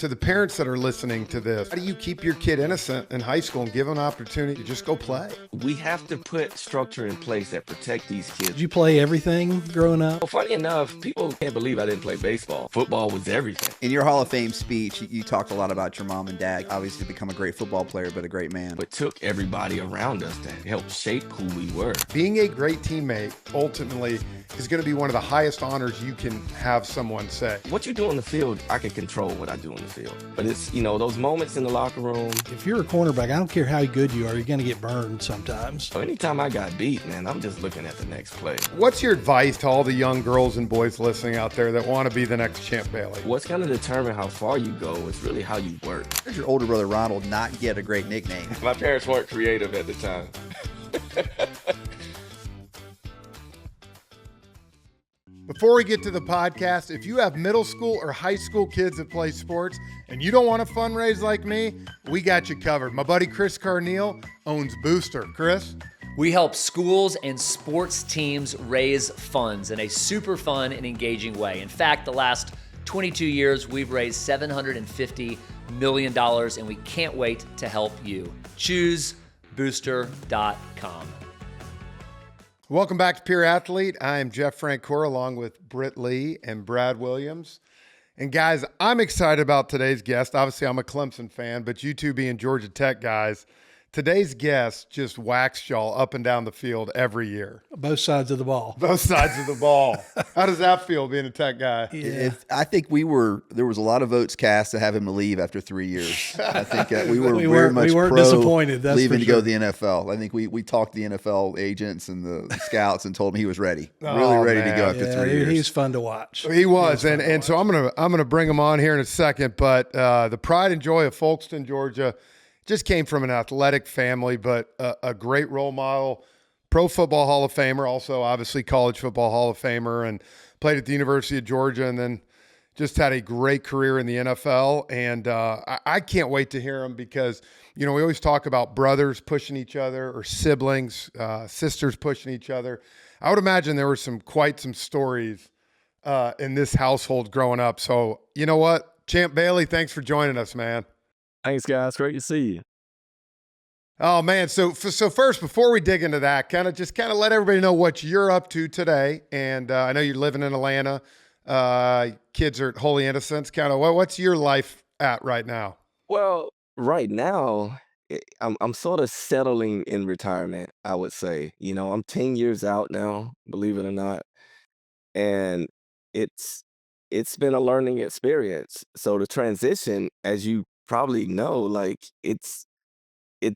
To the parents that are listening to this, how do you keep your kid innocent in high school and give them an opportunity to just go play? We have to put structure in place that protect these kids. Did you play everything growing up? Well, funny enough, people can't believe I didn't play baseball. Football was everything. In your Hall of Fame speech, you talked a lot about your mom and dad. Obviously become a great football player, but a great man. But took everybody around us that helped shape who we were. Being a great teammate ultimately is going to be one of the highest honors you can have someone say. What you do on the field, I can control what I do on the field. But it's, those moments in the locker room. If you're a cornerback, I don't care how good you are, you're going to get burned sometimes. So anytime I got beat, man, I'm just looking at the next play. What's your advice to all the young girls and boys listening out there that want to be the next Champ Bailey? What's going to determine how far you go is really how you work. How did your older brother Ronald not get a great nickname? My parents weren't creative at the time. Before we get to the podcast, if you have middle school or high school kids that play sports and you don't want to fundraise like me, we got you covered. My buddy Chris Carneal owns Booster. Chris? We help schools and sports teams raise funds in a super fun and engaging way. In fact, the last 22 years, we've raised $750 million, and we can't wait to help you. Choose booster.com. Welcome back to Pure Athlete. I am Jeff Francoeur along with Britt Lee and Brad Williams. And guys, I'm excited about today's guest. Obviously, I'm a Clemson fan, but you two being Georgia Tech guys, today's guest just whacks y'all up and down the field every year. Both sides of the ball. Both sides of the ball. How does that feel being a Tech guy? Yeah. I think there was a lot of votes cast to have him leave after 3 years. I think we were We very much weren't pro disappointed, that's leaving for to go sure. to the NFL. I think we talked to the NFL agents and the scouts and told him he was ready, Oh, really ready to man. go after 3 years. He's fun to watch. He was, and so I'm gonna bring him on here in a second. But the pride and joy of Folkston, Georgia, just came from an athletic family, but a great role model, Pro Football Hall of Famer, also obviously College Football Hall of Famer, and played at the University of Georgia, and then just had a great career in the NFL. And I can't wait to hear him because we always talk about brothers pushing each other or siblings, sisters pushing each other. I would imagine there were quite some stories in this household growing up. So you know what, Champ Bailey, thanks for joining us, man. Thanks, guys. Great to see you. Oh man, so first, before we dig into that, kind of let everybody know what you're up to today. And I know you're living in Atlanta. Kids are at Holy Innocents. Kind of what's your life at right now? Well, right now, I'm sort of settling in retirement, I would say. I'm 10 years out now, believe it or not. And it's been a learning experience. So the transition, as you probably know, like it's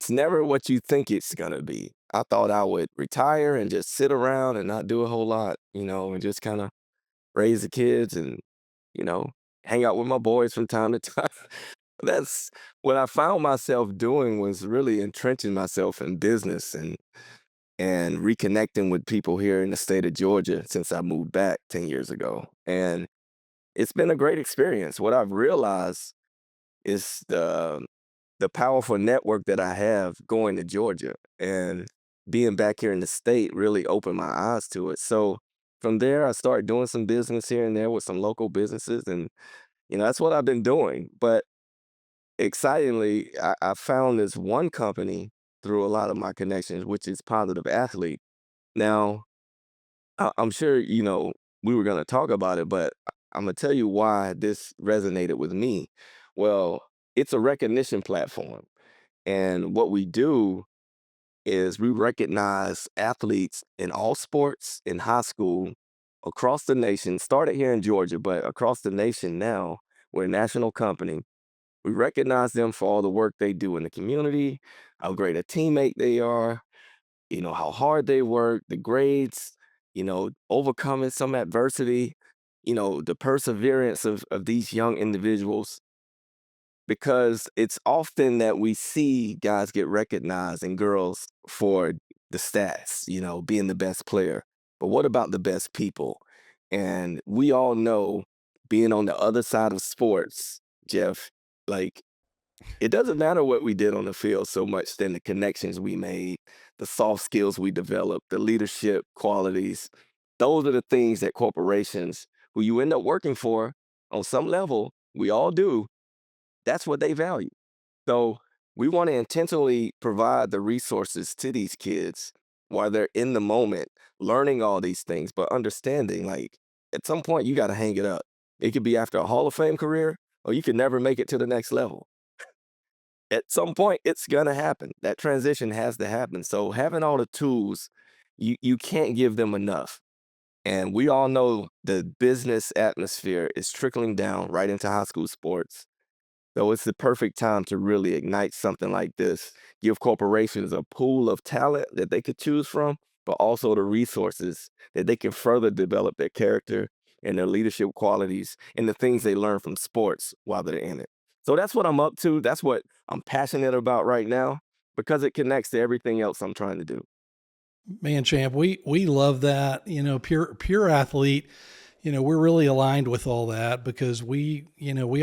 never what you think it's gonna be. I thought I would retire and just sit around and not do a whole lot, and just kind of raise the kids and, hang out with my boys from time to time. That's what I found myself doing, was really entrenching myself in business and reconnecting with people here in the state of Georgia since I moved back 10 years ago. And it's been a great experience. What I've realized is the powerful network that I have going to Georgia, and being back here in the state really opened my eyes to it. So from there, I started doing some business here and there with some local businesses, and that's what I've been doing. But excitingly, I found this one company through a lot of my connections, which is Positive Athlete. Now, I'm sure we were going to talk about it, but I'm going to tell you why this resonated with me. Well, it's a recognition platform. And what we do is we recognize athletes in all sports in high school across the nation. Started here in Georgia, but across the nation now. We're a national company. We recognize them for all the work they do in the community, how great a teammate they are, how hard they work, the grades, overcoming some adversity, the perseverance of these young individuals. Because it's often that we see guys get recognized and girls for the stats, being the best player. But what about the best people? And we all know, being on the other side of sports, Jeff, like, it doesn't matter what we did on the field so much than the connections we made, the soft skills we developed, the leadership qualities. Those are the things that corporations, who you end up working for on some level, we all do, That's what they value. So we want to intentionally provide the resources to these kids while they're in the moment, learning all these things, but understanding like at some point you got to hang it up. It could be after a Hall of Fame career, or you could never make it to the next level. At some point, it's gonna happen. That transition has to happen. So having all the tools, you can't give them enough. And we all know the business atmosphere is trickling down right into high school sports. So it's the perfect time to really ignite something like this. Give corporations a pool of talent that they could choose from, but also the resources that they can further develop their character and their leadership qualities and the things they learn from sports while they're in it. So that's what I'm up to. That's what I'm passionate about right now because it connects to everything else I'm trying to do. Man, Champ, we love that. You know, pure athlete. You know, we're really aligned with all that because we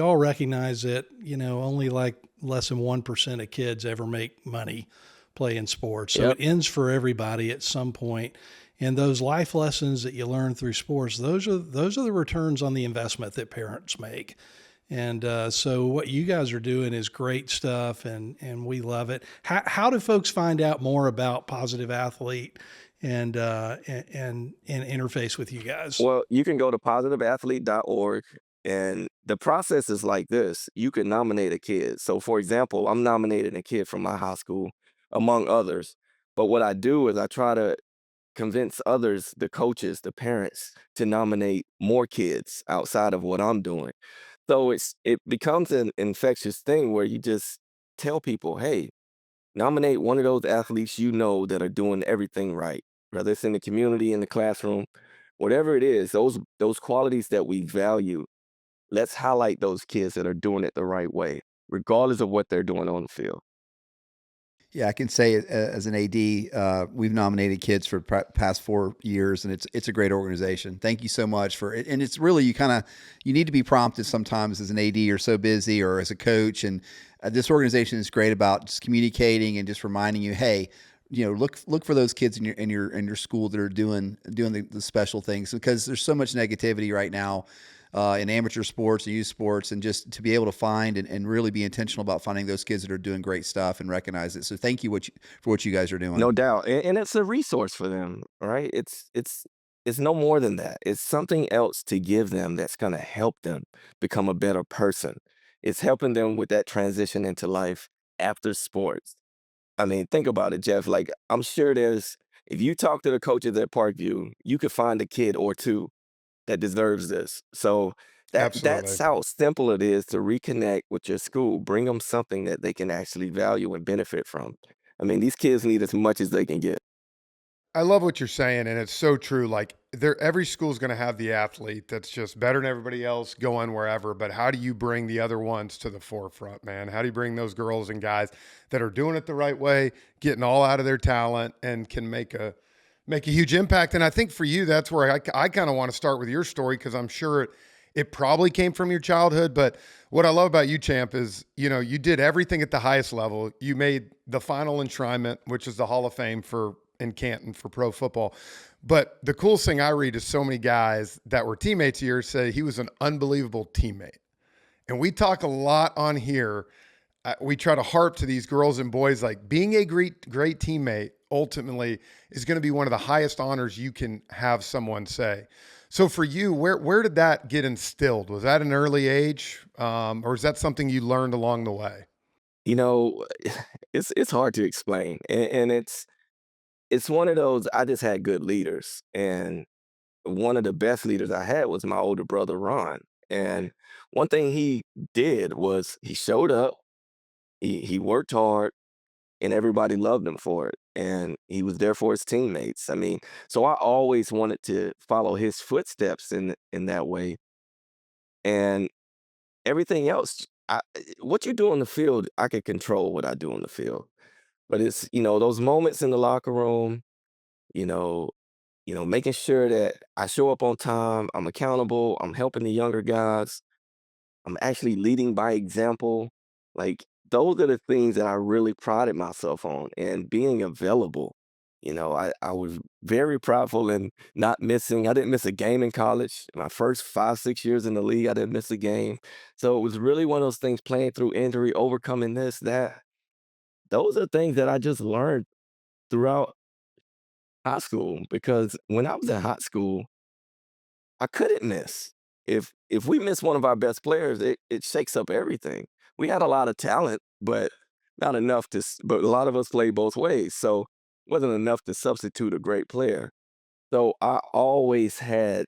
all recognize that, only like less than 1% of kids ever make money playing sports. So Yep. it ends for everybody at some point. And those life lessons that you learn through sports, those are the returns on the investment that parents make. And so what you guys are doing is great stuff, and we love it. How do folks find out more about Positive Athlete and interface with you guys? Well, you can go to positiveathlete.org, and the process is like this. You can nominate a kid. So, for example, I'm nominating a kid from my high school, among others. But what I do is I try to convince others, the coaches, the parents, to nominate more kids outside of what I'm doing. So it becomes an infectious thing where you just tell people, hey, nominate one of those athletes you know that are doing everything right, whether it's in the community, in the classroom, whatever it is, those qualities that we value, let's highlight those kids that are doing it the right way, regardless of what they're doing on the field. Yeah, I can say as an AD, we've nominated kids for past 4 years, and it's a great organization. Thank you so much for it. And it's really you need to be prompted sometimes as an AD. You're so busy, or as a coach, and this organization is great about just communicating and just reminding you, hey, look for those kids in your school that are doing the special things, because there's so much negativity right now in amateur sports and youth sports, and just to be able to find and really be intentional about finding those kids that are doing great stuff and recognize it. So thank you for what you guys are doing. No doubt. And it's a resource for them, right? It's no more than that. It's something else to give them that's going to help them become a better person. It's helping them with that transition into life after sports. I mean, think about it, Jeff. Like, I'm sure if you talk to the coaches at Parkview, you could find a kid or two that deserves this. So that's Absolutely. how simple it is to reconnect with your school. Bring them something that they can actually value and benefit from. I mean, these kids need as much as they can get. I love what you're saying, and it's so true. Like every school's going to have the athlete that's just better than everybody else, going wherever. But how do you bring the other ones to the forefront, man? How do you bring those girls and guys that are doing it the right way, getting all out of their talent, and can make a huge impact? And I think for you, that's where I kind of want to start with your story, because I'm sure it probably came from your childhood. But what I love about you, Champ, is you did everything at the highest level. You made the final enshrinement, which is the Hall of Fame in Canton for pro football. But the coolest thing I read is so many guys that were teammates of yours say he was an unbelievable teammate. And we talk a lot on here. We try to harp to these girls and boys, like being a great teammate ultimately is going to be one of the highest honors you can have someone say. So for you, where did that get instilled? Was that an early age, or is that something you learned along the way? You know, it's hard to explain, and it's one of those. I just had good leaders, and one of the best leaders I had was my older brother Ron. And one thing he did was he showed up, he worked hard, and everybody loved him for it. And he was there for his teammates. I mean, so I always wanted to follow his footsteps in that way. And everything else, what you do on the field, I can control what I do on the field. But it's those moments in the locker room, you know, making sure that I show up on time, I'm accountable, I'm helping the younger guys, I'm actually leading by example. Like those are the things that I really prided myself on, and being available. I was very prideful in not missing. I didn't miss a game in college. My first 5, 6 years in the league, I didn't miss a game. So it was really one of those things, playing through injury, overcoming this, that. Those are things that I just learned throughout high school, because when I was in high school, I couldn't miss. If we miss one of our best players, it shakes up everything. We had a lot of talent, but not enough but a lot of us played both ways. So it wasn't enough to substitute a great player. So I always had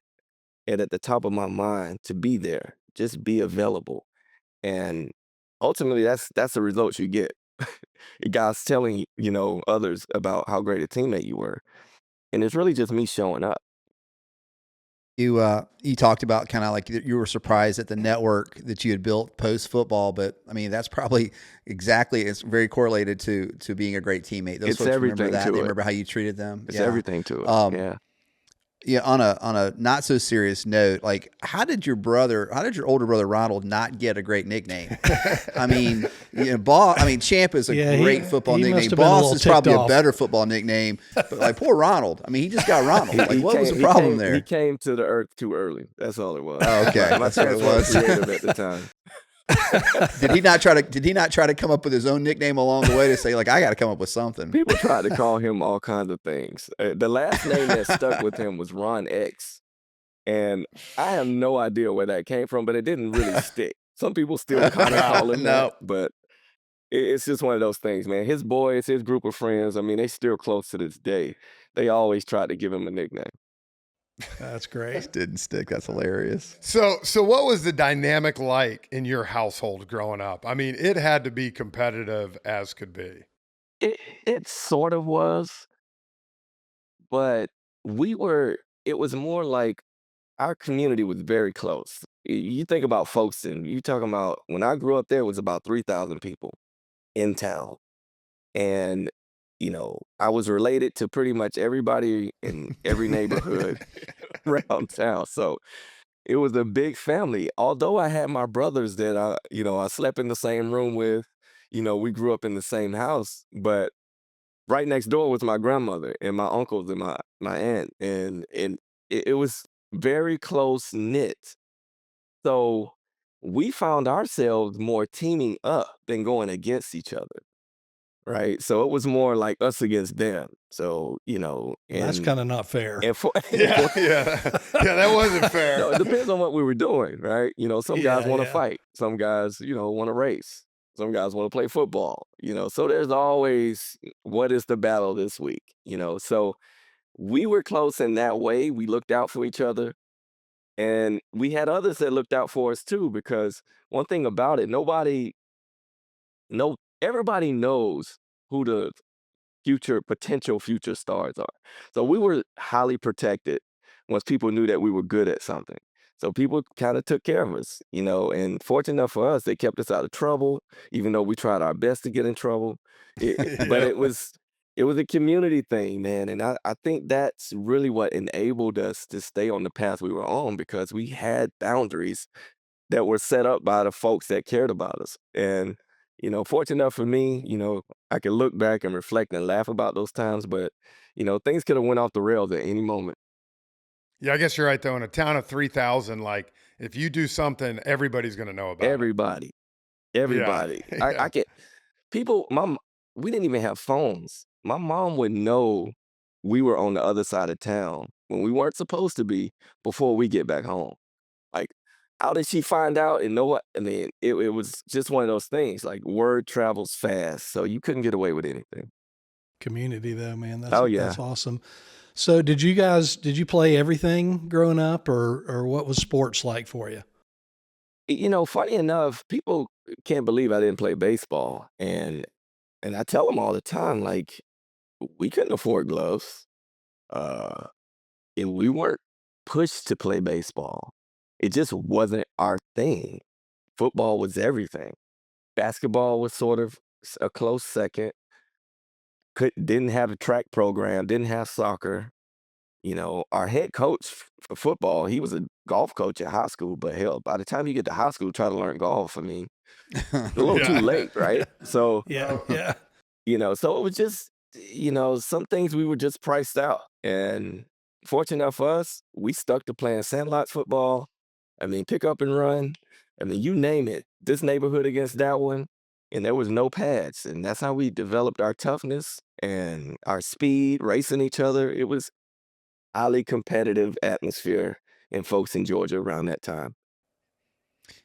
it at the top of my mind to be there, just be available. And ultimately that's the results you get. Guys telling, others about how great a teammate you were. And it's really just me showing up. You talked about kind of like you were surprised at the network that you had built post football, but I mean that's probably it's very correlated to being a great teammate. Those It's folks remember everything that. to They it. remember how you treated them. It's Yeah. everything to it. Yeah. Yeah, on a not so serious note, like how did your older brother Ronald not get a great nickname? I mean, Champ is a Yeah, great football he must nickname. have been a Boss little is probably ticked a off. better football nickname, but like poor Ronald. I mean, he just got Ronald. Like, what was the He problem there? He came to the earth too early. That's all it was. Oh, okay. My That's what it parents weren't was. creative at the time. Did he not try to come up with his own nickname along the way to say like I got to come up with something? People tried to call him all kinds of things. The last name that stuck with him was Ron X. And I have no idea where that came from, but it didn't really stick. Some people still kind of call him that, but it's just one of those things, man. His boys, his group of friends, I mean, they still close to this day. They always tried to give him a nickname. That's great. Just didn't stick. That's hilarious. So what was the dynamic like in your household growing up? I mean, it had to be competitive as could be. It sort of was, but it was more like our community was very close. You think about Folkestone, you talking about when I grew up there, it was about 3,000 people in town. And, I was related to pretty much everybody in every neighborhood around town. So it was a big family. Although I had my brothers that I slept in the same room with, we grew up in the same house, but right next door was my grandmother and my uncles and my aunt. And it was very close knit. So we found ourselves more teaming up than going against each other. Right. So it was more like us against them. So, That's kind of not fair. and for, Yeah, that wasn't fair. no, it depends on what we were doing, right? Some guys Yeah, want to yeah. fight. Some guys, want to race. Some guys want to play football, So there's always, what is the battle this week? So we were close in that way. We looked out for each other. And we had others that looked out for us too, because one thing about it, everybody knows who the potential future stars are. So we were highly protected once people knew that we were good at something. So people kind of took care of us, and fortunate enough for us, they kept us out of trouble, even though we tried our best to get in trouble. But Yeah. it was a community thing, man. And I think that's really what enabled us to stay on the path we were on, because we had boundaries that were set up by the folks that cared about us. And, fortunate enough for me, I can look back and reflect and laugh about those times, but, things could have went off the rails at any moment. Yeah, I guess you're right though. In a town of 3,000, like if you do something, everybody's going to know about Everybody, it. everybody. Yeah. I can people, we didn't even have phones. My mom would know we were on the other side of town when we weren't supposed to be before we get back home. Like, how did she find out and know what? I mean, it was just one of those things. Like, word travels fast, so you couldn't get away with anything. Community though, man. Oh, yeah. That's awesome. So did you play everything growing up, or what was sports like for you? Funny enough, people can't believe I didn't play baseball, and I tell them all the time, like, we couldn't afford gloves, uh, and we weren't pushed to play baseball. It just wasn't our thing. Football was everything. Basketball was sort of a close second. Didn't have a track program, didn't have soccer. Our head coach for football, he was a golf coach at high school, but hell, by the time you get to high school, try to learn golf, I mean, a little too Yeah. late, right? So, Yeah, yeah. so it was just some things we were just priced out. And fortunate enough for us, we stuck to playing sandlot football. I mean, pick up and run. I mean, you name it. This neighborhood against that one, and there was no pads. And that's how we developed our toughness and our speed, racing each other. It was highly competitive atmosphere and folks in Georgia around that time.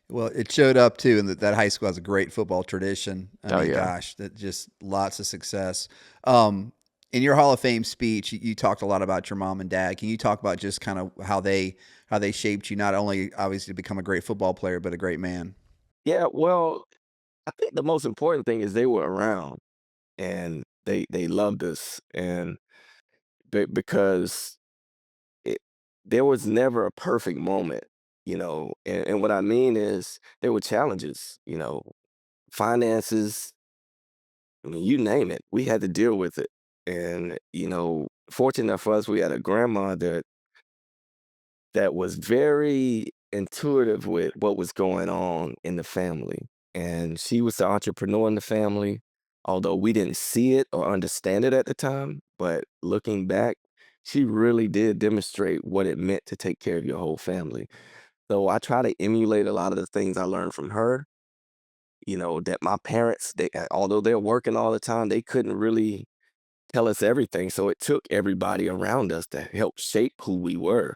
Well, it showed up too, and that high school has a great football tradition. I mean, yeah. gosh, that just lots of success. In your Hall of Fame speech, you talked a lot about your mom and dad. Can you talk about just kind of how they shaped you, not only obviously to become a great football player, but a great man? Yeah, well, I think the most important thing is they were around and they loved us, and because it, there was never a perfect moment, and what I mean is there were challenges, finances. I mean, you name it, we had to deal with it. And, fortunate enough for us, we had a grandma that was very intuitive with what was going on in the family. And she was the entrepreneur in the family, although we didn't see it or understand it at the time. But looking back, she really did demonstrate what it meant to take care of your whole family. So I try to emulate a lot of the things I learned from her. That my parents, although they're working all the time, they couldn't really tell us everything. So it took everybody around us to help shape who we were.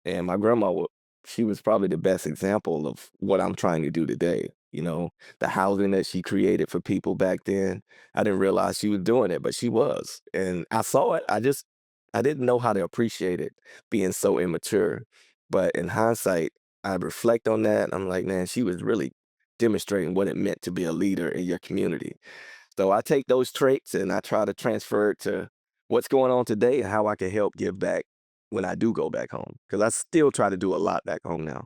And my grandma, she was probably the best example of what I'm trying to do today. The housing that she created for people back then, I didn't realize she was doing it, but she was. And I saw it. I didn't know how to appreciate it being so immature. But in hindsight, I reflect on that. I'm like, man, she was really demonstrating what it meant to be a leader in your community. So I take those traits and I try to transfer it to what's going on today and how I can help give back when I do go back home. Because I still try to do a lot back home now.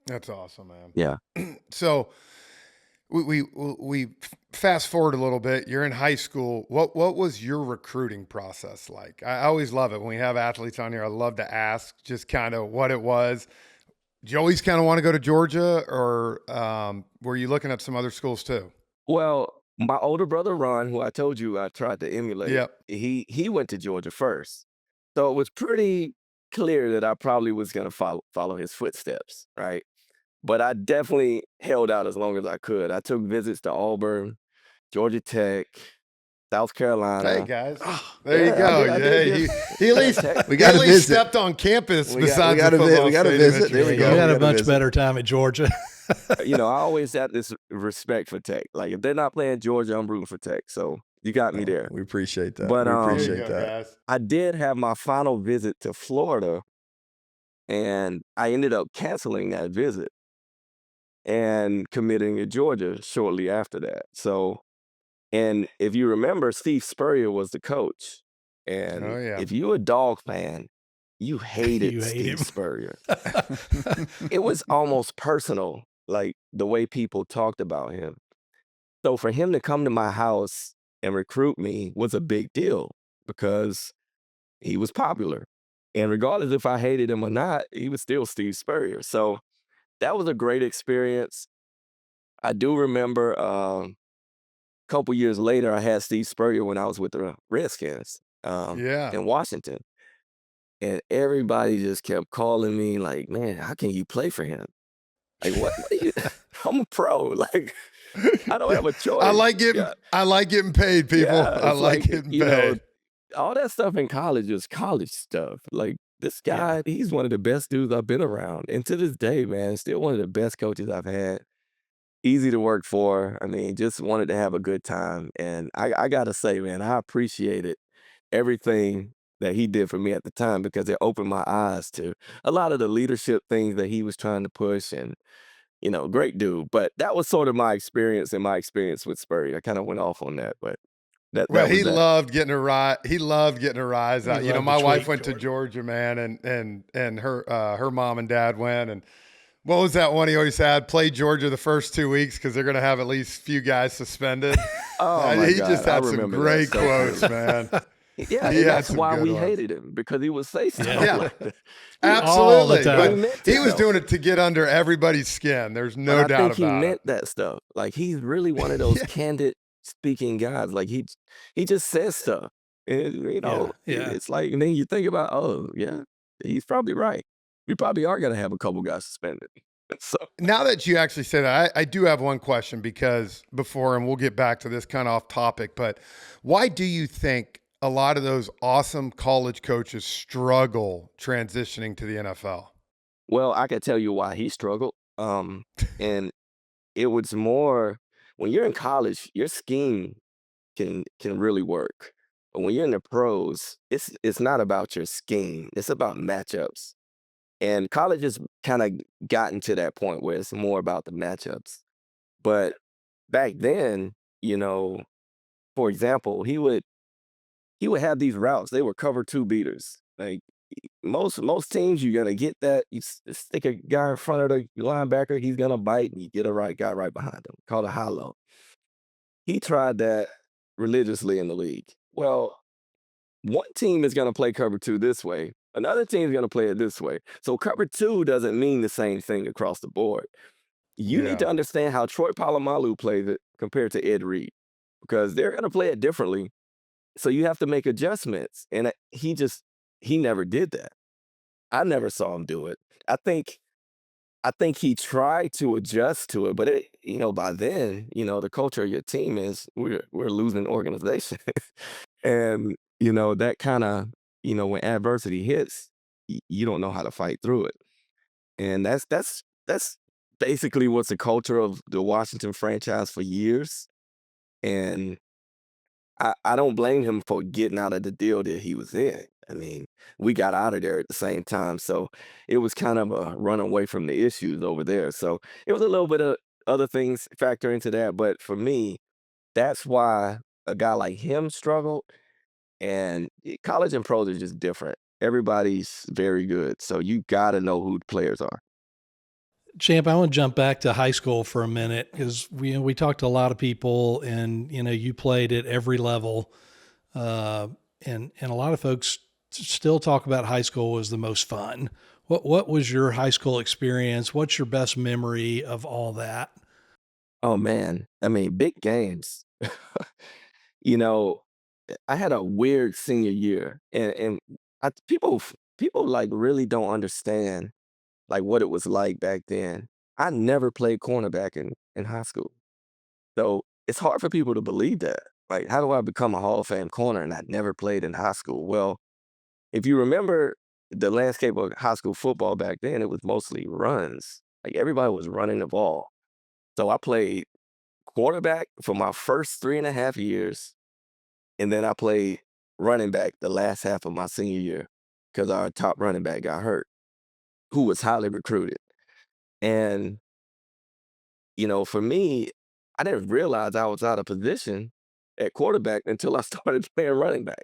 That's awesome, man. Yeah. So we fast forward a little bit. You're in high school. What was your recruiting process like? I always love it when we have athletes on here. I love to ask just kind of what it was. Did you always kind of want to go to Georgia, or were you looking at some other schools too? Well, my older brother, Ron, who I told you I tried to emulate, Yep. he went to Georgia first. So it was pretty clear that I probably was going to follow his footsteps, right? But I definitely held out as long as I could. I took visits to Auburn, Georgia Tech, South Carolina. Hey guys, there you Yeah, go. I did He good. at least We got he to at least visit. stepped on campus We besides got the football we got to stadium visit. at There we Georgia. go. You had We a gotta much visit. better time at Georgia. I always had this respect for Tech. Like, if they're not playing Georgia, I'm rooting for Tech. So you got me there. We appreciate that. But, we um, There you appreciate go, that. guys. I did have my final visit to Florida, and I ended up canceling that visit and committing to Georgia shortly after that. So, and if you remember, Steve Spurrier was the coach. And Oh yeah. if you're a dog fan, you hated You hate Steve him. Spurrier. It was almost personal, like the way people talked about him. So for him to come to my house and recruit me was a big deal because he was popular. And regardless if I hated him or not, he was still Steve Spurrier. So that was a great experience. I do remember a couple years later, I had Steve Spurrier when I was with the Redskins Yeah. in Washington. And everybody just kept calling me like, man, how can you play for him? Like, what are you? I'm a pro. Like, I don't have a choice. I like getting paid, people. Yeah, I it's like getting paid. all that stuff in college is college stuff. Like, this guy, he's one of the best dudes I've been around. And to this day, man, still one of the best coaches I've had. Easy to work for. I mean, just wanted to have a good time. And I got to say, man, I appreciated everything that he did for me at the time because it opened my eyes to a lot of the leadership things that he was trying to push. And, great dude. But that was sort of my experience and my experience with Spurrier. I kind of went off on that, but that Well, was he that. loved getting a rise. He loved getting a rise out. loved My to wife tweak went to Georgia. Georgia, man, and her mom and dad went. And what was that one he always had? Play Georgia the first 2 weeks because they're going to have at least a few guys suspended. Oh, my He God. just I had some remember that great so quotes, clearly. man. Yeah, He and had that's some why good we ones. hated him, because he would say stuff Yeah. like that. All the Absolutely. time. But he was doing it to get under everybody's skin. There's no But I doubt think he about meant it. that stuff. Like, he's really one of those candid speaking guys. Like he just says stuff. And, Yeah. it's like, and then you think about, oh yeah, he's probably right. We probably are gonna have a couple guys suspended. So Now that you actually say that, I do have one question because before, and we'll get back to this kind of off topic, but why do you think a lot of those awesome college coaches struggle transitioning to the NFL? well, I can tell you why he struggled. And it was more when you're in college, your scheme can really work. But when you're in the pros, it's not about your scheme. It's about matchups. And college has kind of gotten to that point where it's more about the matchups. But back then, for example, he would have these routes. They were cover two beaters. Like most teams, you're gonna get that. Stick a guy in front of the linebacker, he's gonna bite, and you get a right guy right behind him, called a high-low. He tried that religiously in the league. Well, one team is gonna play cover two this way. Another team is gonna play it this way. So cover two doesn't mean the same thing across the board. You need Yeah. to understand how Troy Polamalu plays it compared to Ed Reed, because they're gonna play it differently. So you have to make adjustments. And he never did that. I never saw him do it. I think he tried to adjust to it, but by then, the culture of your team is we're losing organization. And, that kind of, when adversity hits, you don't know how to fight through it. And that's basically what's the culture of the Washington franchise for years. And I don't blame him for getting out of the deal that he was in. I mean, we got out of there at the same time. So it was kind of a run away from the issues over there. So it was a little bit of other things factor into that. But for me, that's why a guy like him struggled. And college and pros are just different. Everybody's very good. So you got to know who the players are. Champ, I want to jump back to high school for a minute because we talked to a lot of people, and you played at every level, and a lot of folks still talk about high school as the most fun. What was your high school experience? What's your best memory of all that? Oh, man. I mean, big games. you know, I had a weird senior year, and people like really don't understand like what it was like back then. I never played cornerback in high school. So it's hard for people to believe that. Like, how do I become a Hall of Fame corner and I never played in high school? Well, if you remember the landscape of high school football back then, it was mostly runs. Like everybody was running the ball. So I played quarterback for my first 3.5 years, and then I played running back the last half of my senior year because our top running back got hurt, who was highly recruited. And for me, I didn't realize I was out of position at quarterback until I started playing running back.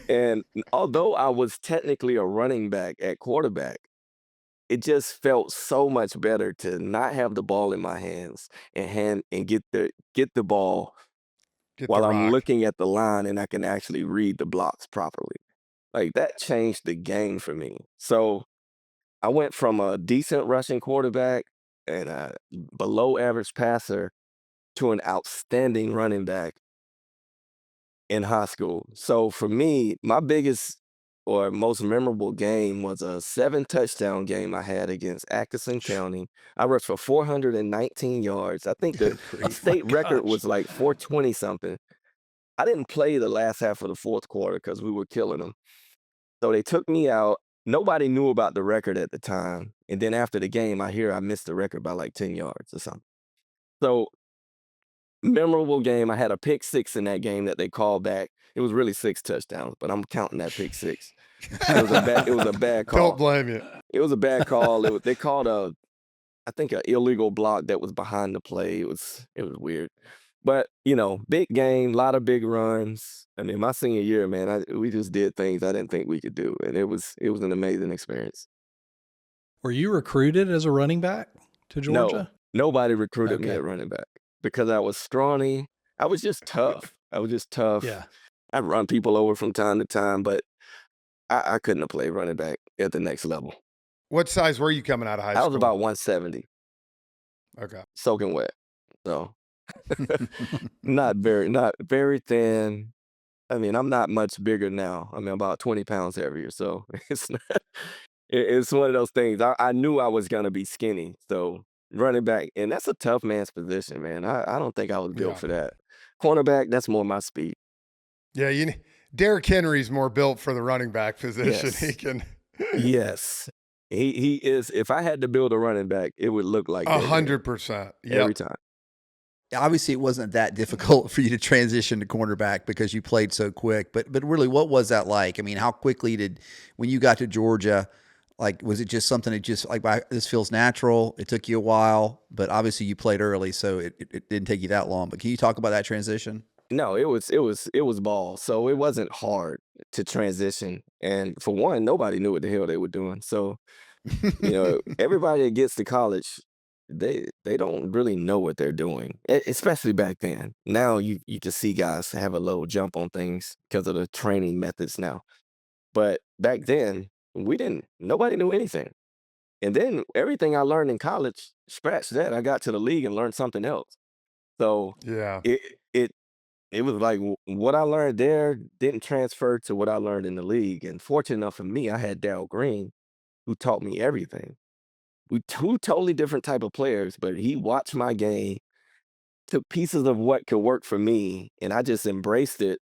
And although I was technically a running back at quarterback, it just felt so much better to not have the ball in my hands and get the ball Get the while I'm rock. looking at the line and I can actually read the blocks properly. Like that changed the game for me. So I went from a decent rushing quarterback and a below average passer to an outstanding running back in high school. So for me, my biggest or most memorable game was a 7 touchdown game I had against Atkinson County. I rushed for 419 yards. I think Good a grief. state record Gosh. was like 420 something. I didn't play the last half of the fourth quarter because we were killing them. So they took me out. Nobody knew about the record at the time. And then after the game, I hear I missed the record by like 10 yards or something. So memorable game. I had a pick six in that game that they called back. It was really 6 touchdowns, but I'm counting that pick six. It was a bad Don't call. blame you. It was a bad call. They called I think an illegal block that was behind the play. It was weird. But, big game, a lot of big runs. I mean, my senior year, man, we just did things I didn't think we could do. And it was an amazing experience. Were you recruited as a running back to No, Georgia? nobody recruited me Okay. at running back because I was scrawny. I was just tough. Yeah. I'd run people over from time to time, but I couldn't have played running back at the next level. What size were you coming out of high I was school? about 170, Okay. soaking wet. So Not very thin. I mean, I'm not much bigger now. I mean, about 20 pounds heavier. So it's not, it's one of those things. I knew I was gonna be skinny. So running back, and that's a tough man's position, man. I don't think I was built Yeah. for that. Cornerback, that's more my speed. Yeah, Derrick Henry's more built for the running back position. He Yes. can Yes. He is. If I had to build a running back, it would look like Derrick Henry 100%. every Yep. time. Obviously, it wasn't that difficult for you to transition to cornerback because you played so quick. But really, what was that like? I mean, how quickly when you got to Georgia, like, was it just something that just like, this feels natural? It took you a while, but obviously you played early, so it didn't take you that long. But can you talk about that transition? No, it was ball. So it wasn't hard to transition. And for one, nobody knew what the hell they were doing. So, everybody that gets to college, they don't really know what they're doing, especially back then. Now you just see guys have a little jump on things because of the training methods now. But back then, nobody knew anything. And then everything I learned in college, scratch that, I got to the league and learned something else. So Yeah. it it it was like what I learned there didn't transfer to what I learned in the league. And fortunate enough for me, I had Darryl Green, who taught me everything. We two totally different type of players, but he watched my game, took pieces of what could work for me, and I just embraced it,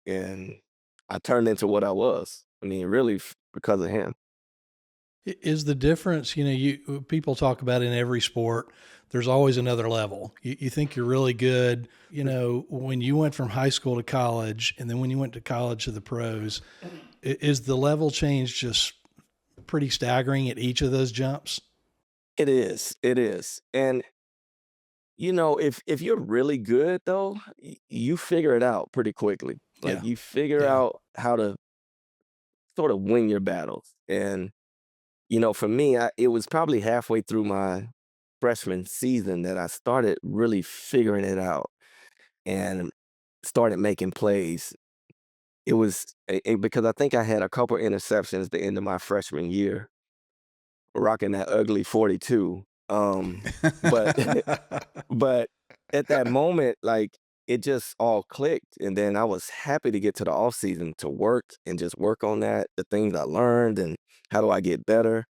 and I turned into what I was. I mean, really because of him. Is the difference, people talk about in every sport, there's always another level. You think you're really good, when you went from high school to college, and then when you went to college to the pros, is the level change just pretty staggering at each of those jumps? It is, and if you're really good though, you figure it out pretty quickly. Like Yeah. you figure Yeah. out how to sort of win your battles, and for me, it was probably halfway through my freshman season that I started really figuring it out and started making plays. It was because I think I had a couple interceptions at the end of my freshman year, rocking that ugly 42. But but at that moment, like it just all clicked, and then I was happy to get to the off season to work and just work on the things I learned, and how do I get better.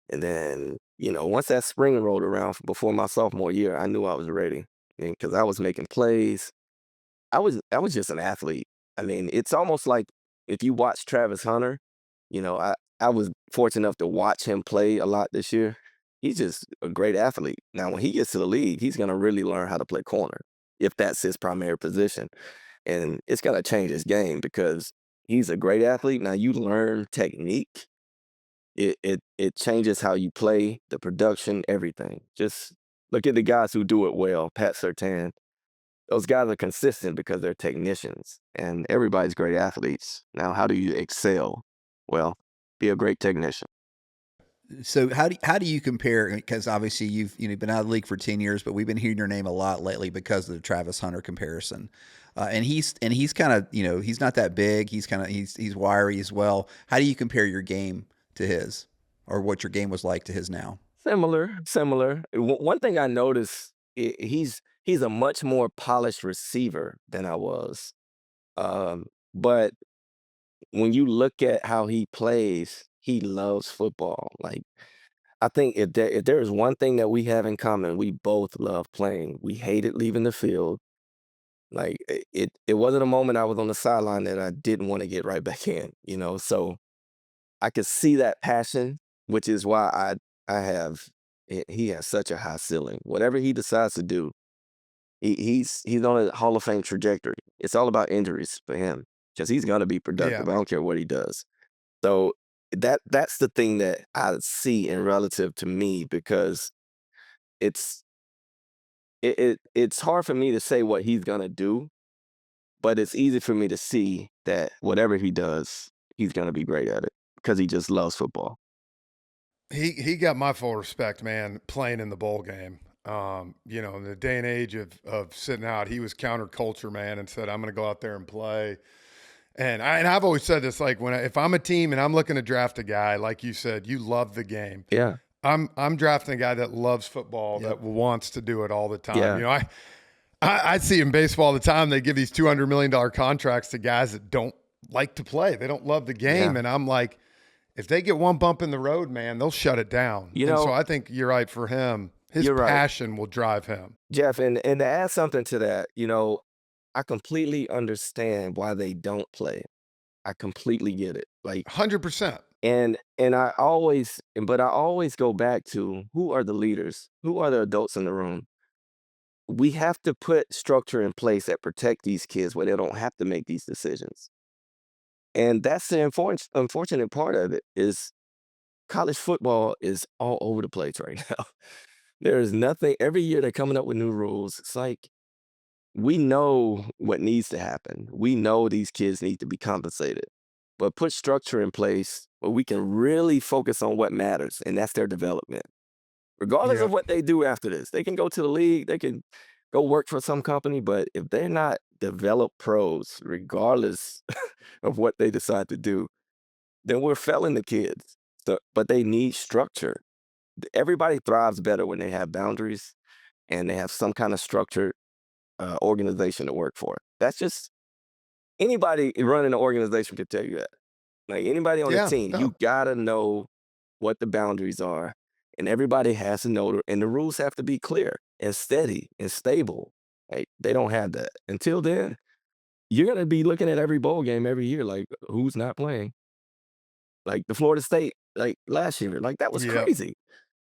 And then, once that spring rolled around before my sophomore year, I knew I was ready because I was making plays. I was just an athlete. I mean, it's almost like if you watch Travis Hunter, I was fortunate enough to watch him play a lot this year. He's just a great athlete. Now, when he gets to the league, he's gonna really learn how to play corner if that's his primary position. And it's gonna change his game because he's a great athlete. Now you learn technique, it changes how you play, the production, everything. Just look at the guys who do it well. Pat Surtain, those guys are consistent because they're technicians, and everybody's great athletes. Now, how do you excel? Well, be a great technician. So how do you compare? Because obviously you've been out of the league for 10 years, but we've been hearing your name a lot lately because of the Travis Hunter comparison. And he's kind of he's not that big. He's wiry as well. How do you compare your game to his, or what your game was like to his now? Similar, similar. One thing I noticed, he's a much more polished receiver than I was. But when you look at how he plays, he loves football. Like I think if there is one thing that we have in common, we both love playing. We hated leaving the field. Like it wasn't a moment I was on the sideline that I didn't want to get right back in. So I could see that passion, which is why he has such a high ceiling. Whatever he decides to do, he's on a Hall of Fame trajectory. It's all about injuries for him because he's gonna be Yeah. productive. I don't care what he does. So that's the thing that I see in relative to me because it's it's hard for me to say what he's gonna do, but it's easy for me to see that whatever he does, he's gonna be great at it because he just loves football. He got my full respect, man, playing in the bowl game. In the day and age of sitting out, he was counterculture, man, and said, I'm gonna go out there and play. And I've always said this, like if I'm a team and I'm looking to draft a guy, like you said, you love the game. Yeah, I'm drafting a guy that loves football, Yep. that wants to do it all the time. yeah. I see in baseball all the time, they give these $200 million contracts to guys that don't like to play. They don't love the game. Yeah. And I'm like, if they get one bump in the road, man, they'll shut it down. You And so know, I think you're right for him. His you're right, passion will drive him. Jeff. And to add something to that, I completely understand why they don't play. I completely get it. Like, 100%. and I always go back to, who are the leaders? Who are the adults in the room? We have to put structure in place that protect these kids where they don't have to make these decisions. And that's the unfortunate part of it is college football is all over the place right now. There is nothing. Every year they're coming up with new rules. It's like, we know what needs to happen. We know these kids need to be compensated, but put structure in place where we can really focus on what matters, and that's their development. Regardless of Yep. what they do after this, they can go to the league, they can go work for some company, but if they're not developed pros, regardless of what they decide to do, then we're failing the kids. So, but they need structure. Everybody thrives better when they have boundaries and they have some kind of structured organization to work for. That's just, anybody running an organization can tell you that. Like, anybody on the Yeah. team, No. you gotta know what the boundaries are, and everybody has to know, and the rules have to be clear and steady and stable. Like, they don't have that. Until then, you're gonna be looking at every bowl game every year, like, who's not playing? Like the Florida State, like last year, like that was Yep. crazy.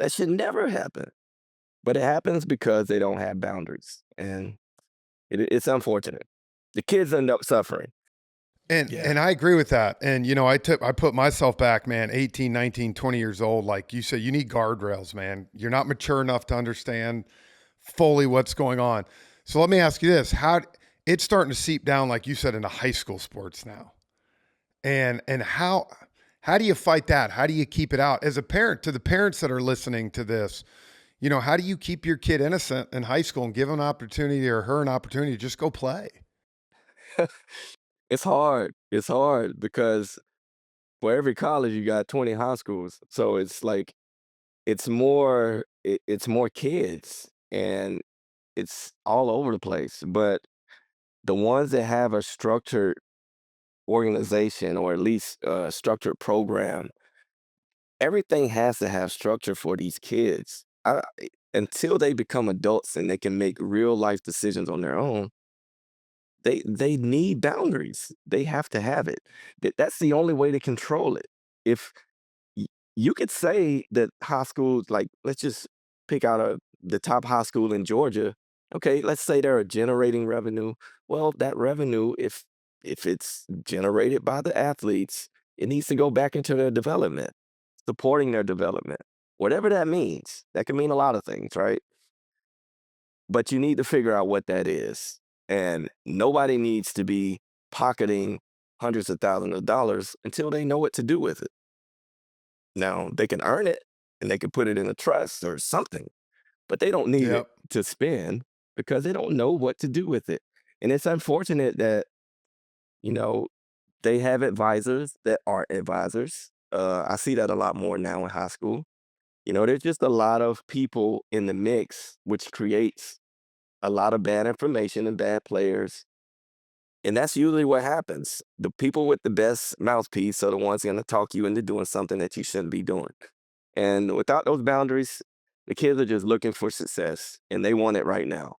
That should never happen. But it happens because they don't have boundaries, and it's unfortunate. The kids end up suffering. And I agree with that. And, I put myself back, man, 18, 19, 20 years old. Like you said, you need guardrails, man. You're not mature enough to understand fully what's going on. So let me ask you this. It's starting to seep down, like you said, into high school sports now. And how do you fight that? How do you keep it out? As a parent, to the parents that are listening to this, how do you keep your kid innocent in high school and give them an opportunity or her an opportunity to just go play? It's hard. It's hard because for every college you got 20 high schools. So it's like, it's more kids, and it's all over the place. But the ones that have a structured organization, or at least a structured program, everything has to have structure for these kids. Until they become adults and they can make real life decisions on their own, they need boundaries. They have to have it. That's the only way to control it. If y- you could say that high schools, like, let's just pick out the top high school in Georgia. Okay, let's say they're generating revenue. Well, that revenue, if it's generated by the athletes, it needs to go back into their development, supporting their development. Whatever that means. That can mean a lot of things, right? But you need to figure out what that is. And nobody needs to be pocketing hundreds of thousands of dollars until they know what to do with it. Now, they can earn it and they can put it in a trust or something, but they don't need it Yep. to spend because they don't know what to do with it. And it's unfortunate that, you know, they have advisors that aren't advisors. I see that a lot more now in high school. There's just a lot of people in the mix, which creates a lot of bad information and bad players. And that's usually what happens. The people with the best mouthpiece are the ones going to talk you into doing something that you shouldn't be doing. And without those boundaries, the kids are just looking for success and they want it right now.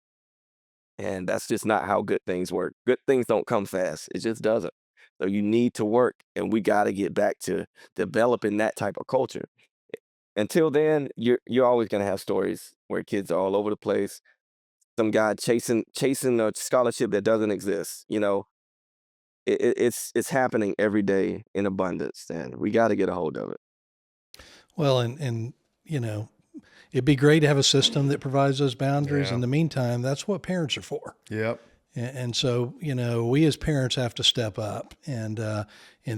And that's just not how good things work. Good things don't come fast. It just doesn't. So you need to work, and we got to get back to developing that type of culture. Until then, you're always going to have stories where kids are all over the place. Some guy chasing a scholarship that doesn't exist. It's happening every day in abundance, and we got to get a hold of it. Well, and it'd be great to have a system that provides those boundaries. Yeah. In the meantime, that's what parents are for. Yep. And so, we as parents have to step up and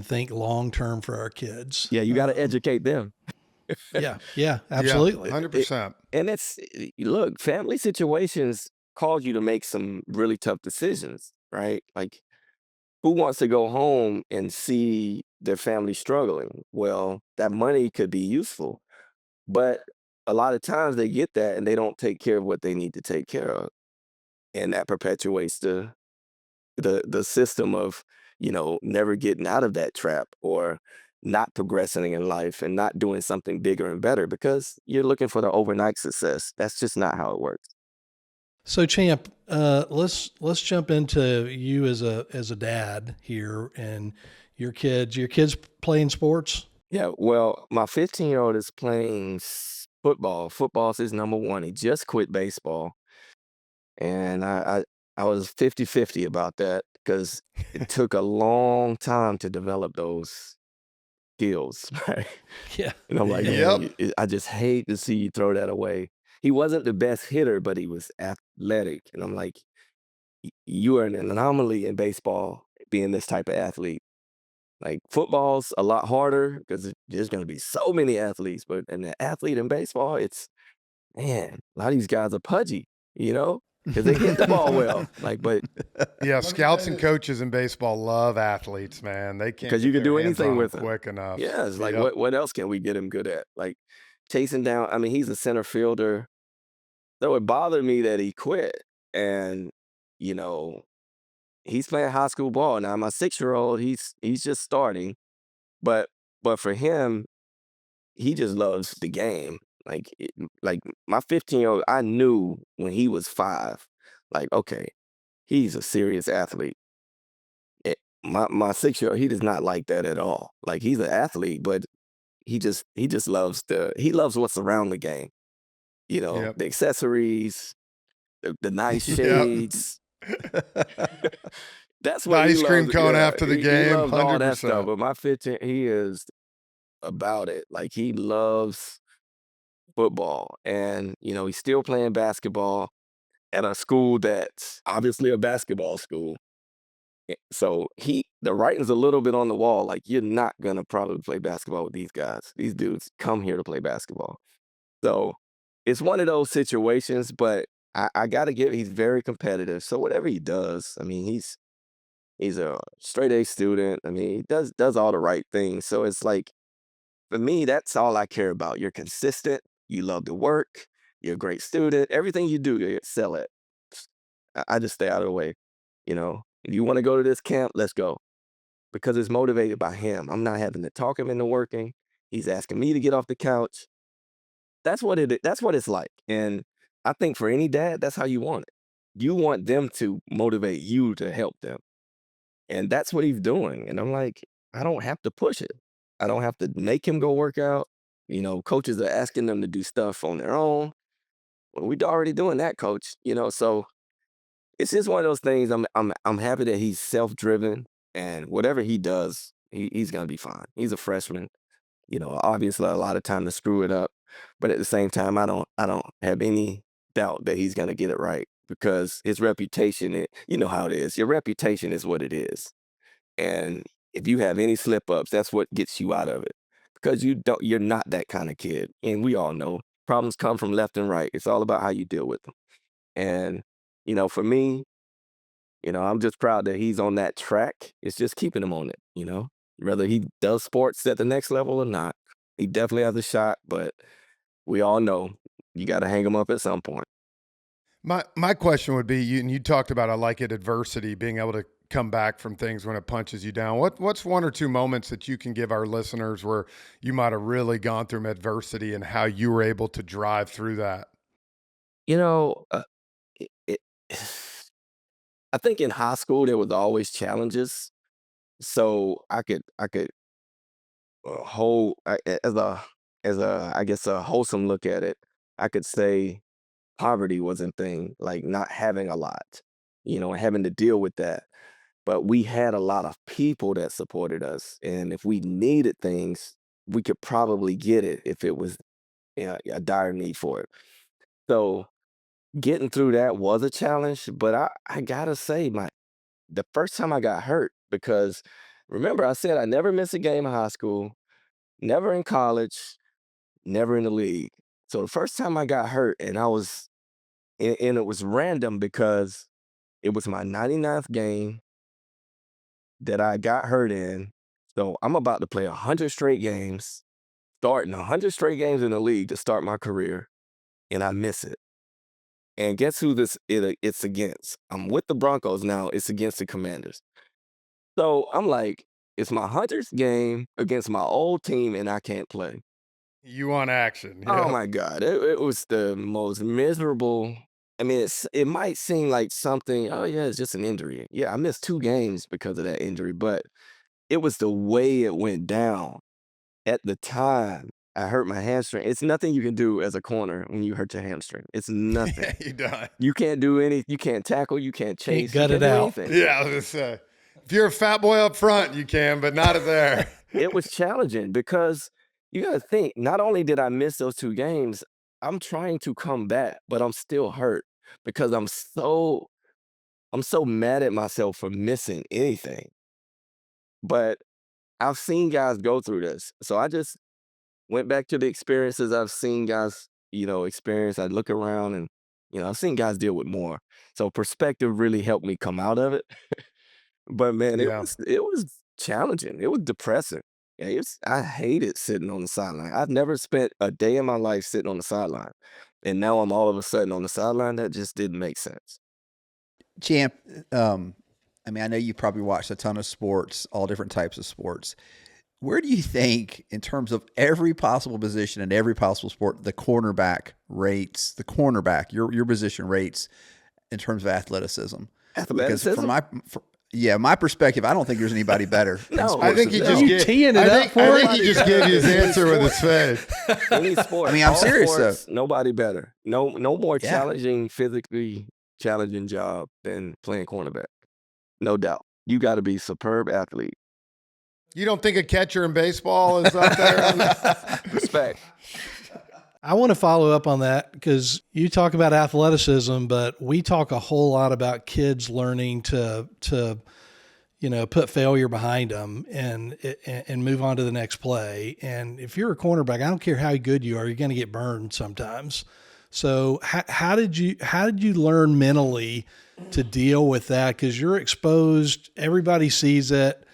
think long term for our kids. Yeah, you got to educate them. Yeah, absolutely. 100%. And look, family situations cause you to make some really tough decisions, right? Like, who wants to go home and see their family struggling? Well, that money could be useful, but a lot of times they get that and they don't take care of what they need to take care of. and that perpetuates the system of, never getting out of that trap or not progressing in life and not doing something bigger and better because you're looking for the overnight success. That's just not how it works. So, Champ, let's jump into you as a dad here and your kids. Your kids playing sports? Yeah, well, my 15-year-old is playing football. Football's his number one. He just quit baseball. And I was 50-50 about that because it took a long time to develop those skills, right? Yeah. And I'm like, Yeah. man, Yep. I just hate to see you throw that away. He wasn't the best hitter, but he was athletic. And I'm like, You are an anomaly in baseball being this type of athlete. Like football's a lot harder because there's going to be so many athletes, but an athlete in baseball, it's man, a lot of these guys are pudgy, because they hit the ball well. Like, but Yeah, scouts and coaches in baseball love athletes, man. They can't because get you can their do hands anything on them with him. quick enough. Yeah, it's like Yep. what else can we get him good at? Like chasing down. I mean, he's a center fielder. So it bothered me that he quit, and you know he's playing high school ball now. My 6-year-old, he's just starting, but for him, he just loves the game. Like my 15-year-old, I knew when he was 5, like okay, he's a serious athlete. My 6-year-old, he does not like that at all. Like he's an athlete, but he just loves what's around the game. Yep. The accessories, the nice Yep. shades. That's The what he ice cream loves. cone Yeah, after the he game, loves all that stuff. 100%. But my 15, he is about it. Like he loves football, and he's still playing basketball at a school that's obviously a basketball school. So the writing's a little bit on the wall. Like you're not gonna probably play basketball with these guys. These dudes come here to play basketball. So it's one of those situations. But I gotta give. He's very competitive. So whatever he does, I mean, he's a straight A student. I mean, he does all the right things. So it's like for me, that's all I care about. You're consistent. You love to work. You're a great student. Everything you do, you excel at. I just stay out of the way. If you want to go to this camp, let's go because it's motivated by him. I'm not having to talk him into working. He's asking me to get off the couch. That's what it's like. And I think for any dad, that's how you want it. You want them to motivate you to help them. And that's what he's doing. And I'm like, I don't have to push it. I don't have to make him go work out. Coaches are asking them to do stuff on their own. Well, we're already doing that, coach. So it's just one of those things. I'm happy that he's self-driven and whatever he does, he's gonna be fine. He's a freshman. Obviously a lot of time to screw it up. But at the same time, I don't have any doubt that he's gonna get it right because his reputation, you know how it is. Your reputation is what it is. And if you have any slip ups, that's what gets you out of it. Because you're not that kind of kid. And we all know problems come from left and right. It's all about how you deal with them. And, for me, I'm just proud that he's on that track. It's just keeping him on it. Whether he does sports at the next level or not. He definitely has a shot, but we all know you got to hang him up at some point. My question would be, you talked about, I like it, adversity, being able to come back from things when it punches you down. What's one or two moments that you can give our listeners where you might have really gone through adversity and how you were able to drive through that? You know, uh, it, it, I think in high school there was always challenges, so I could hold as a I guess a wholesome look at it. I could say poverty wasn't thing, like not having a lot, and having to deal with that. But we had a lot of people that supported us, and if we needed things, we could probably get it if it was a dire need for it. So getting through that was a challenge, but I gotta say, the first time I got hurt, because remember I said I never missed a game in high school, never in college, never in the league. So the first time I got hurt, and it was random because it was my 99th game that I got hurt in. So I'm about to play 100 straight games, starting 100 straight games in the league to start my career, and I miss it. And guess who it's against? I'm with the Broncos now. It's against the Commanders. So I'm like, it's my Hunters game against my old team, and I can't play. You want action. Oh Yeah. my God. It was the most miserable. I mean, it might seem like something, oh, yeah, it's just an injury. Yeah, I missed 2 games because of that injury, but it was the way it went down. At the time, I hurt my hamstring. It's nothing you can do as a corner when you hurt your hamstring. It's nothing. Yeah, you done. You can't tackle, you can't chase, gut you it can't do out. anything. Yeah, I was gonna say, if you're a fat boy up front, you can, but not at there. It was challenging because you got to think, not only did I miss those 2 games, I'm trying to come back, but I'm still hurt because I'm so mad at myself for missing anything. But I've seen guys go through this. So I just went back to the experiences I've seen guys, experience. I look around and, I've seen guys deal with more. So perspective really helped me come out of it. But man, it Yeah. was challenging. It was depressing. Yeah, I hated sitting on the sideline. I've never spent a day in my life sitting on the sideline. And now I'm all of a sudden on the sideline. That just didn't make sense. Champ, I mean, I know you probably watched a ton of sports, all different types of sports. Where do you think, in terms of every possible position and every possible sport, the cornerback, your position rates in terms of athleticism? Because Athleticism? my perspective, I don't think there's anybody better. in No. sports I think than he them. just You teeing it I up think, for I him? think he just gave you his answer with his face. Any sport. I mean, I'm all serious, though. sports, nobody better. No more Yeah. physically challenging job than playing cornerback. No doubt. You got to be a superb athlete. You don't think a catcher in baseball is up there? Respect. I want to follow up on that because you talk about athleticism, but we talk a whole lot about kids learning to put failure behind them and move on to the next play. And if you're a cornerback, I don't care how good you are, you're going to get burned sometimes. So how did you learn mentally to deal with that? Because you're exposed, everybody sees it,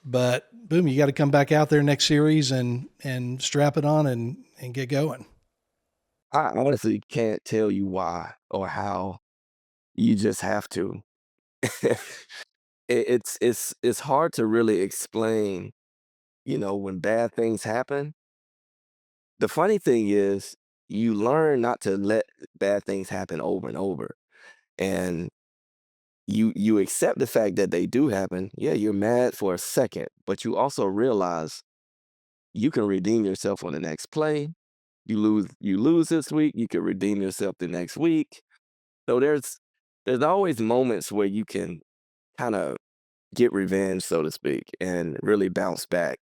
but boom, you got to come back out there next series and strap it on and get going. I honestly can't tell you why or how. You just have to. It's hard to really explain, when bad things happen. The funny thing is you learn not to let bad things happen over and over. And you accept the fact that they do happen. Yeah, you're mad for a second, but you also realize you can redeem yourself on the next play. You lose this week, you can redeem yourself the next week. So there's always moments where you can kind of get revenge, so to speak, and really bounce back.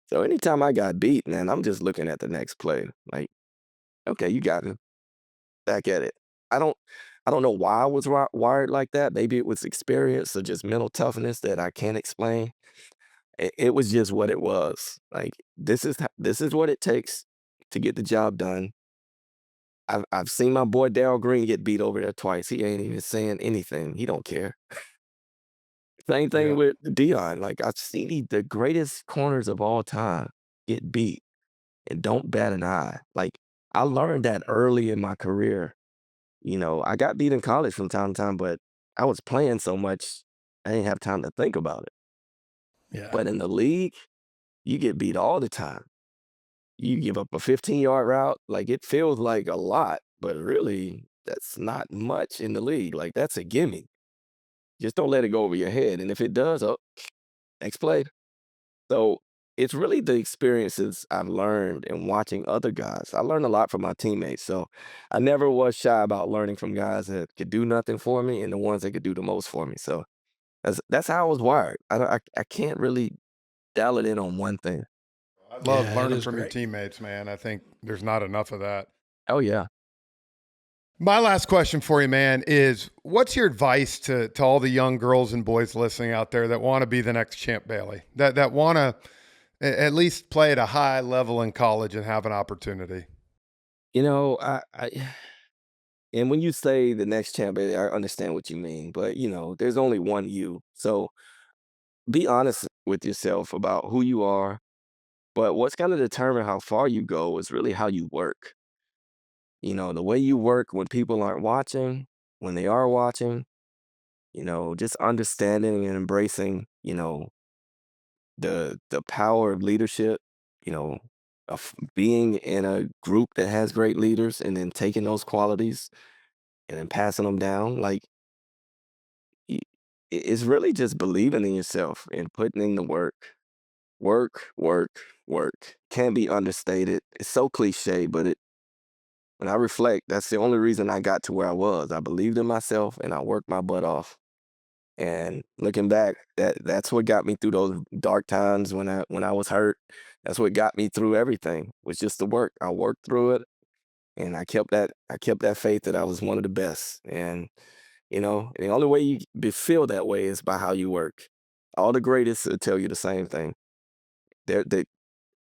So anytime I got beat, man, I'm just looking at the next play. Like, okay, you got it. Back at it. I don't I don't know why I was wired like that. Maybe it was experience or just mental toughness that I can't explain. It was just what it was. Like this is what it takes to get the job done. I've seen my boy Darryl Green get beat over there twice. He ain't even saying anything. He don't care. Same thing Yeah. with Dion. Like I've seen the greatest corners of all time get beat and don't bat an eye. Like I learned that early in my career. I got beat in college from time to time, but I was playing so much, I didn't have time to think about it. Yeah. But in the league, you get beat all the time. You give up a 15-yard route, like it feels like a lot, but really that's not much in the league. Like that's a gimme. Just don't let it go over your head. And if it does, oh, next play. So it's really the experiences I've learned and watching other guys. I learned a lot from my teammates. So I never was shy about learning from guys that could do nothing for me and the ones that could do the most for me. So that's how I was wired. I can't really dial it in on one thing. I love Yeah, it learning is from your great. teammates, man. I think there's not enough of that. Oh yeah. My last question for you, man, is what's your advice to all the young girls and boys listening out there that want to be the next Champ Bailey, that want to at least play at a high level in college and have an opportunity? I and when you say the next champ, I understand what you mean, but there's only one you. So be honest with yourself about who you are. But what's going to determine how far you go is really how you work. The way you work when people aren't watching, when they are watching, just understanding and embracing, the power of leadership, of being in a group that has great leaders and then taking those qualities and then passing them down. Like y- it's really just believing in yourself and putting in the work. Work, work, work. Can't be understated. It's so cliche, but when I reflect, that's the only reason I got to where I was. I believed in myself and I worked my butt off. And looking back, that's what got me through those dark times when I was hurt. That's what got me through everything. Was just the work. I worked through it, and I kept that faith that I was one of the best. And the only way you feel that way is by how you work. All the greatest will tell you the same thing. They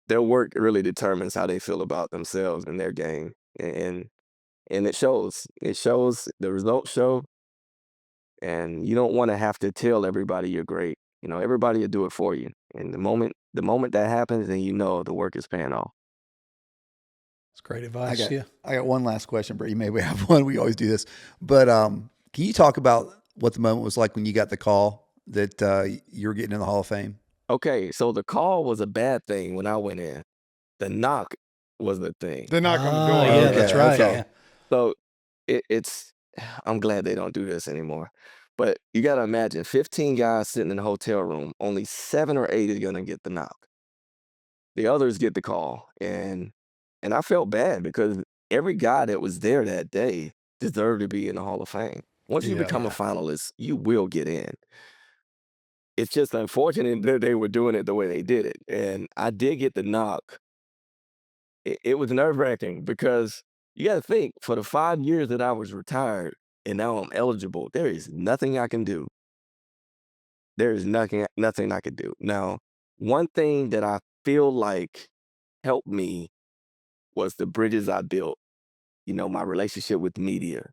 their work really determines how they feel about themselves and their game, and and it shows. It shows. The results show, and you don't want to have to tell everybody you're great. Everybody will do it for you, and the moment that happens, then the work is paying off. It's great I advice. got Yeah. I got one last question, Brett. You maybe have one. We always do this, but can you talk about what the moment was like when you got the call that you were getting in the Hall of Fame? Okay, so the call was a bad thing when I went in. The knock was the thing. The knock on the Ah, door. yeah, Okay, that's right. okay. Yeah. So it's I'm glad they don't do this anymore. But you got to imagine 15 guys sitting in a hotel room, only 7 or 8 are going to get the knock. The others get the call. And I felt bad because every guy that was there that day deserved to be in the Hall of Fame. Once you Yeah. become a finalist, you will get in. It's just unfortunate that they were doing it the way they did it. And I did get the knock. It was nerve-wracking because you got to think, for the 5 years that I was retired and now I'm eligible, there is nothing I can do. There is nothing I could do. Now, one thing that I feel like helped me was the bridges I built, my relationship with media,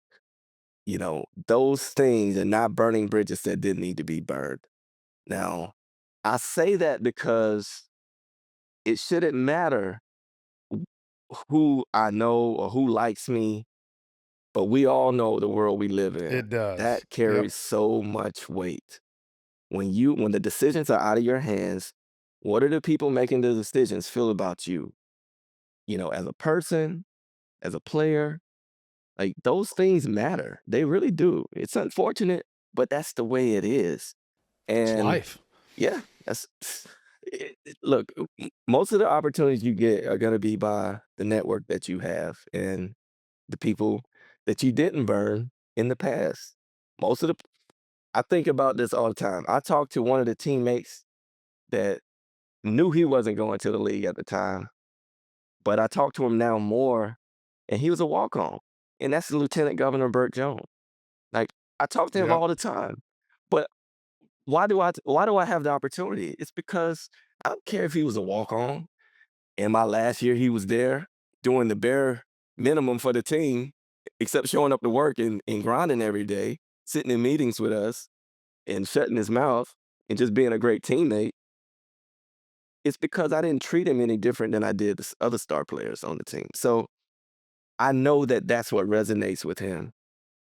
those things, and not burning bridges that didn't need to be burned. Now, I say that because it shouldn't matter who I know or who likes me, but we all know the world we live in. It does. That Yep. carries so much weight. When the decisions are out of your hands, what do the people making the decisions feel about you? As a person, as a player, like those things matter. They really do. It's unfortunate, but that's the way it is. It's And life. yeah, that's look, most of the opportunities you get are going to be by the network that you have and the people that you didn't burn in the past. Most of the I think about this all the time. I talked to one of the teammates that knew he wasn't going to the league at the time, but I talk to him now more, and he was a walk-on, and that's Lieutenant Governor Burt Jones. Like, I talk to him Yep. all the time, but why do I have the opportunity? It's because I don't care if he was a walk-on. In my last year, he was there doing the bare minimum for the team, except showing up to work and grinding every day, sitting in meetings with us and shutting his mouth and just being a great teammate. It's because I didn't treat him any different than I did the other star players on the team. So I know that that's what resonates with him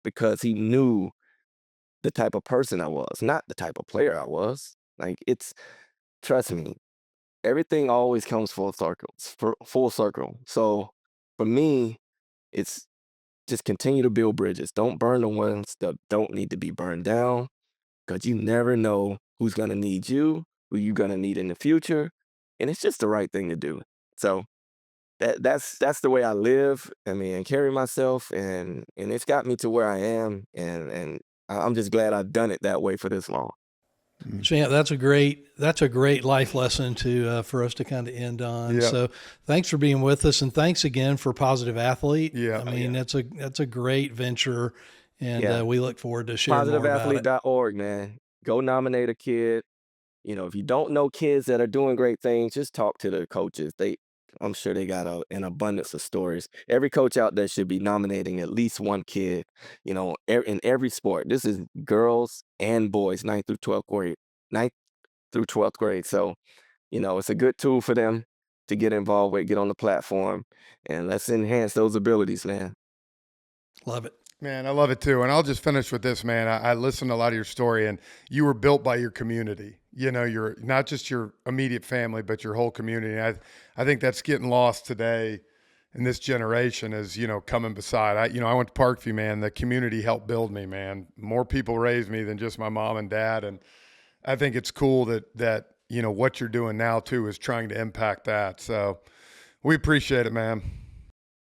because he knew the type of person I was, not the type of player I was. Like trust me, everything always comes full circle, full circle. So for me, it's just continue to build bridges. Don't burn the ones that don't need to be burned down because you never know who's gonna need you, who you're gonna need in the future, and it's just the right thing to do. So that's the way I live. I mean, and carry myself, and it's got me to where I am, and I'm just glad I've done it that way for this long. So yeah, that's a great life lesson to for us to kind of end on. Yep. So thanks for being with us, and thanks again for Positive Athlete. Yeah. I mean that's a great venture, and Yeah, we look forward to sharing more about it. positiveathlete.org, man. Go nominate a kid. If you don't know kids that are doing great things, just talk to the coaches. I'm sure they got an abundance of stories. Every coach out there should be nominating at least one kid, in every sport. This is girls and boys, ninth through 12th grade. So, it's a good tool for them to get involved with, get on the platform, and let's enhance those abilities, man. Love it. Man, I love it too. And I'll just finish with this, man. I listened to a lot of your story, and you were built by your community. You know, you're not just your immediate family, but your whole community. And I think that's getting lost today in this generation is, you know, coming beside. I went to Parkview, man. The community helped build me, man. More people raised me than just my mom and dad. And I think it's cool that, you know, what you're doing now too is trying to impact that. So we appreciate it, man.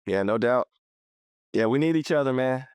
Yeah, no doubt. Yeah, we need each other, man.